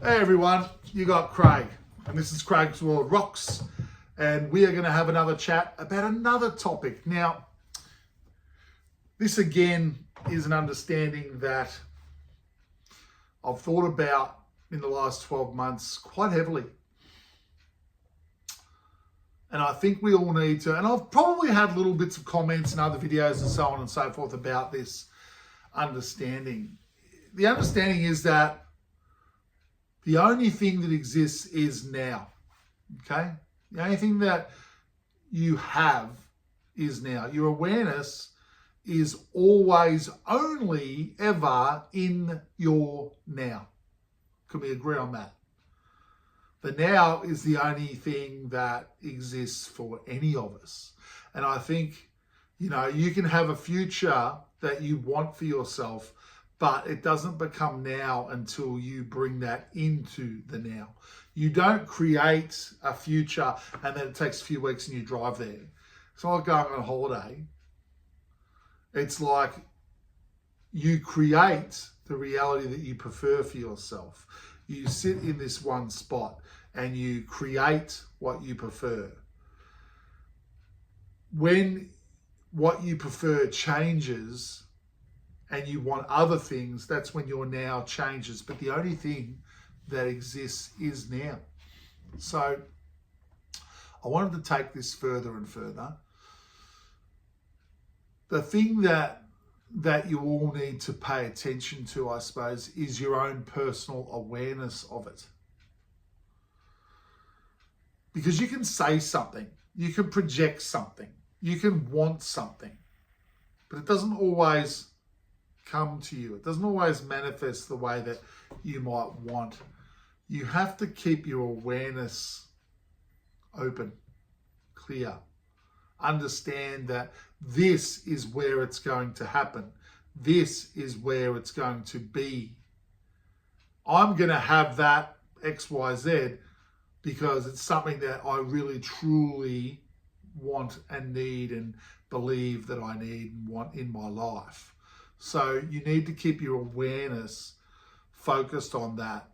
Hey everyone, you got Craig, and this is Craig's World Rocks, and we are going to have another chat about another topic. Now, this again is an understanding that I've thought about in the last 12 months quite heavily. And I think we all need to, and I've probably had little bits of comments in other videos and so on and so forth about this understanding. The understanding is that the only thing that exists is now, okay? The only thing that you have is now. Your awareness is always only ever in your now. Can we agree on that? The now is the only thing that exists for any of us. And I think, you can have a future that you want for yourself, but it doesn't become now until you bring that into the now. You don't create a future and then it takes a few weeks and you drive there. It's not like going on a holiday. It's like you create the reality that you prefer for yourself. You sit in this one spot and you create what you prefer. When what you prefer changes and you want other things, that's when your now changes. But the only thing that exists is now. So I wanted to take this further and further. The thing that you all need to pay attention to, I suppose, is your own personal awareness of it. Because you can say something, you can project something, you can want something, but it doesn't always come to you. It doesn't always manifest the way that you might want. You have to keep your awareness open, clear. Understand that this is where it's going to happen. This is where it's going to be. I'm going to have that XYZ because it's something that I really truly want and need and believe that I need and want in my life. So you need to keep your awareness focused on that.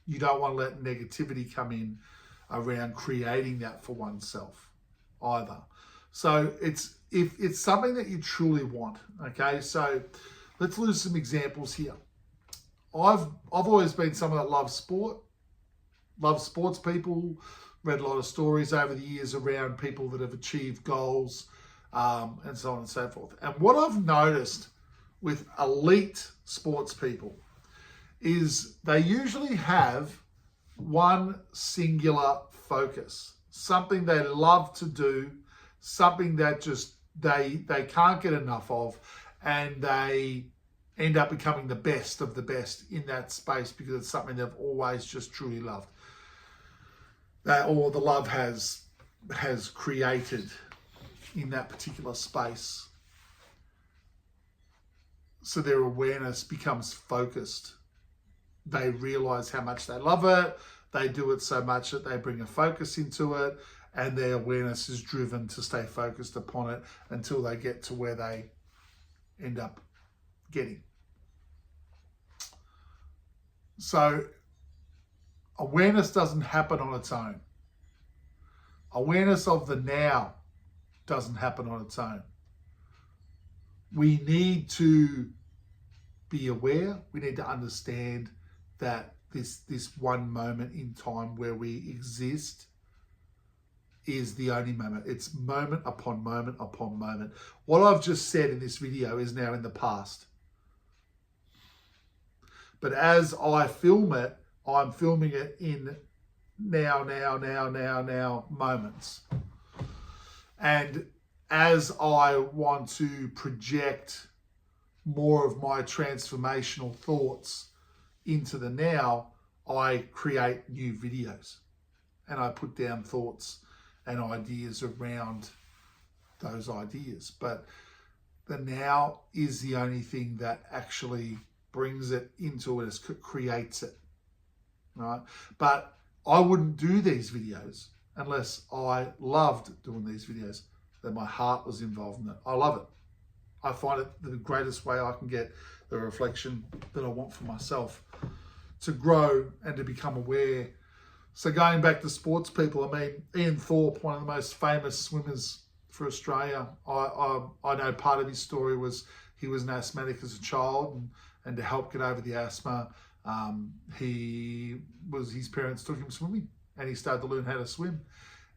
You don't want to let negativity come in around creating that for oneself either. So if it's something that you truly want, okay? So let's lose some examples here. I've always been someone that loves sport, loves sports people, read a lot of stories over the years around people that have achieved goals, and so on and so forth. And what I've noticed with elite sports people is they usually have one singular focus, something they love to do, something that just they can't get enough of, and they end up becoming the best of the best in that space because it's something they've always just truly loved. Or the love has created in that particular space. So their awareness becomes focused. They realize how much they love it. They do it so much that they bring a focus into it, and their awareness is driven to stay focused upon it until they get to where they end up getting. So awareness doesn't happen on its own. Awareness of the now doesn't happen on its own. We need to be aware. We need to understand that this one moment in time where we exist is the only moment. It's moment upon moment upon moment. What I've just said in this video is now in the past. But as I film it, I'm filming it in now moments. And as I want to project more of my transformational thoughts into the now, I create new videos and I put down thoughts and ideas around those ideas. But the now is the only thing that actually brings it into it, creates it, right? But I wouldn't do these videos unless I loved doing these videos, that my heart was involved in it. I love it. I find it the greatest way I can get the reflection that I want for myself. to grow and to become aware. So going back to sports people, I mean, Ian Thorpe, one of the most famous swimmers for Australia, I know part of his story was he was an asthmatic as a child, and to help get over the asthma, his parents took him swimming, and he started to learn how to swim,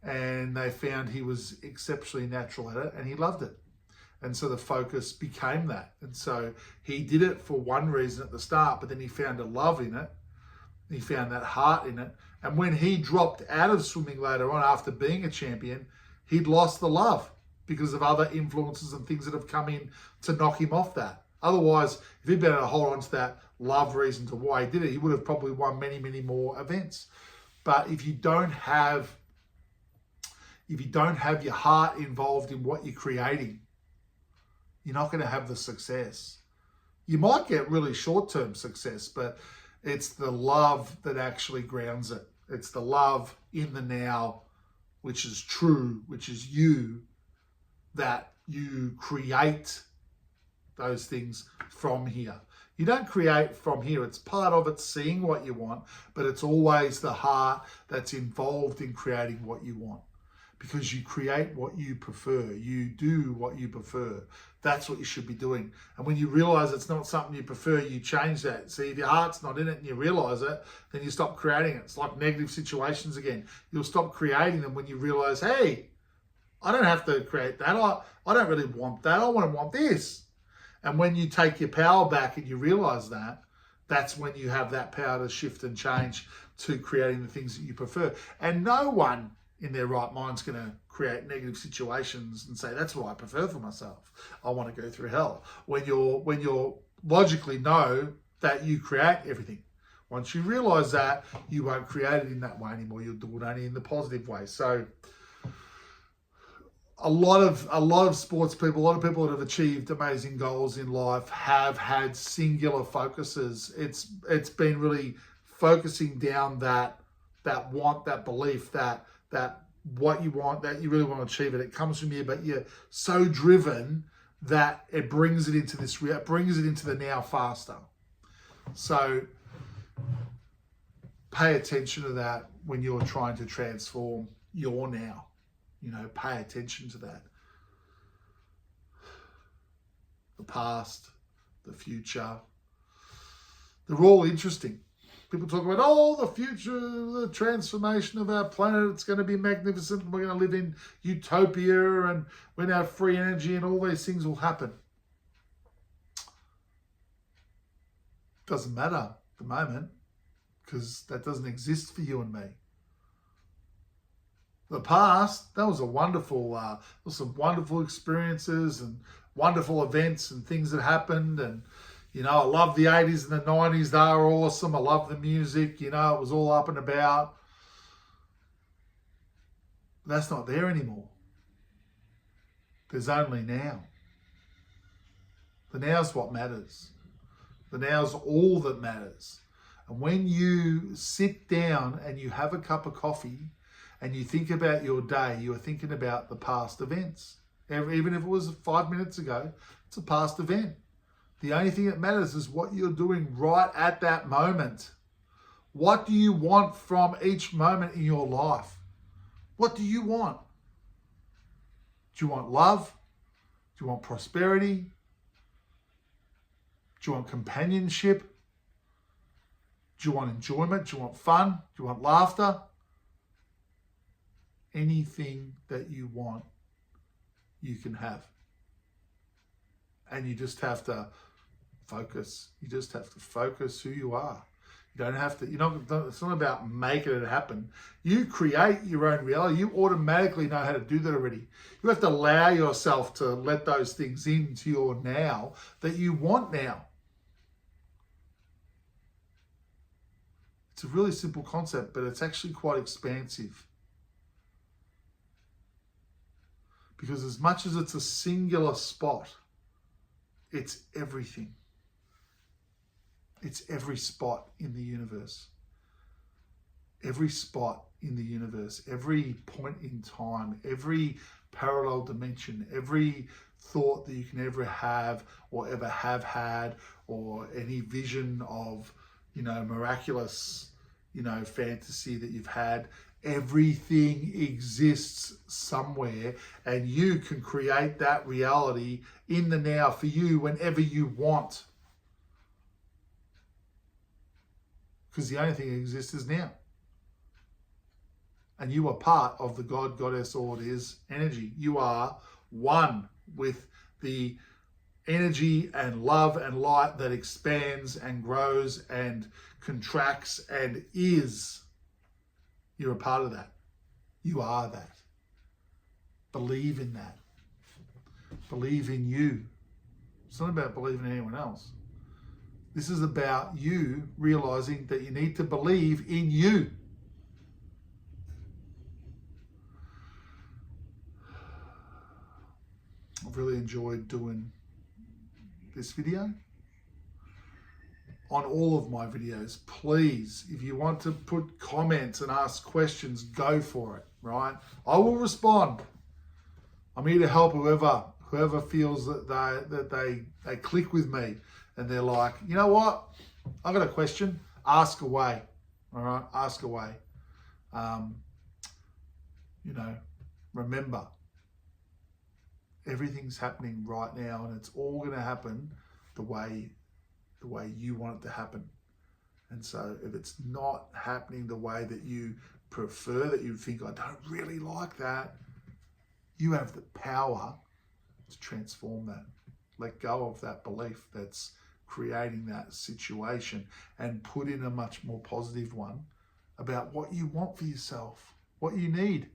and they found he was exceptionally natural at it, and he loved it. And so the focus became that. And so he did it for one reason at the start, but then he found a love in it. He found that heart in it. And when he dropped out of swimming later on after being a champion, he'd lost the love because of other influences and things that have come in to knock him off that. Otherwise, if he'd been able to hold on to that love reason to why he did it, he would have probably won many, many more events. But if you don't have your heart involved in what you're creating, you're not going to have the success. You might get really short-term success, but it's the love that actually grounds it. It's the love in the now, which is true, which is you, that you create those things from here. You don't create from here. It's part of it, seeing what you want, but it's always the heart that's involved in creating what you want. Because you create what you prefer. You do what you prefer. That's what you should be doing. And when you realize it's not something you prefer, you change that. See, if your heart's not in it and you realize it, then you stop creating it. It's like negative situations again. You'll stop creating them when you realize, hey, I don't have to create that. I don't really want that. I want this. And when you take your power back and you realize that, that's when you have that power to shift and change to creating the things that you prefer. And no one in their right mind's going to create negative situations and say, that's what I prefer for myself. I want to go through hell. When you're logically know that you create everything. Once you realize that, you won't create it in that way anymore. You'll do it only in the positive way. So a lot of sports people, a lot of people that have achieved amazing goals in life have had singular focuses. It's been really focusing down that want, that belief, that what you want, that you really want to achieve it. It comes from you, but you're so driven that it brings it into the now faster. So pay attention to that when you're trying to transform your now. Pay attention to that. The past, the future, they're all interesting. People talk about, the future, the transformation of our planet, it's going to be magnificent. We're going to live in utopia and we're going to have free energy and all these things will happen. Doesn't matter at the moment because that doesn't exist for you and me. The past, that was some wonderful experiences and wonderful events and things that happened. And I love the 80s and the 90s. They were awesome. I love the music. It was all up and about. That's not there anymore. There's only now. The now's what matters. The now's all that matters. And when you sit down and you have a cup of coffee and you think about your day, you are thinking about the past events. Even if it was 5 minutes ago, it's a past event. The only thing that matters is what you're doing right at that moment. What do you want from each moment in your life? What do you want? Do you want love? Do you want prosperity? Do you want companionship? Do you want enjoyment? Do you want fun? Do you want laughter? Anything that you want, you can have. And you just have to focus. You just have to focus who you are. You don't have to, it's not about making it happen. You create your own reality. You automatically know how to do that already. You have to allow yourself to let those things into your now that you want now. It's a really simple concept, but it's actually quite expansive. Because as much as it's a singular spot, it's everything. It's every spot in the universe. Every spot in the universe, every point in time, every parallel dimension, every thought that you can ever have or ever have had, or any vision of miraculous, fantasy that you've had. Everything exists somewhere, and you can create that reality in the now for you whenever you want. Because the only thing that exists is now. And you are part of the God, Goddess, all it is energy. You are one with the energy and love and light that expands and grows and contracts and is. You're a part of that. You are that. Believe in that. Believe in you. It's not about believing in anyone else. This is about you realizing that you need to believe in you. I've really enjoyed doing this video. On all of my videos, please, if you want to put comments and ask questions, go for it, right? I will respond. I'm here to help whoever feels that they click with me and they're like, you know what? I've got a question. Ask away. All right? Ask away. Remember, everything's happening right now, and it's all going to happen the way you want it to happen. And so if it's not happening the way that you prefer, that you think, I don't really like that, you have the power to transform that. Let go of that belief that's creating that situation and put in a much more positive one about what you want for yourself, what you need,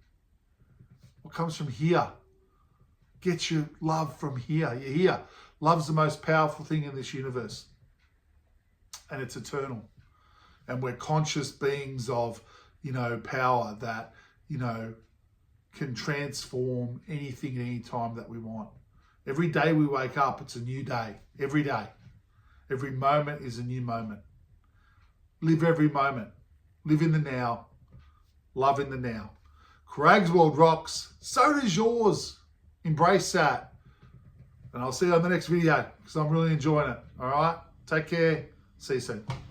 what comes from here. Get your love from here. You're here. Love's the most powerful thing in this universe. And it's eternal. And we're conscious beings of, power that, can transform anything at any time that we want. Every day we wake up, it's a new day. Every day. Every moment is a new moment. Live every moment. Live in the now. Love in the now. Craig's World rocks. So does yours. Embrace that. And I'll see you on the next video because I'm really enjoying it. All right? Take care. See you soon.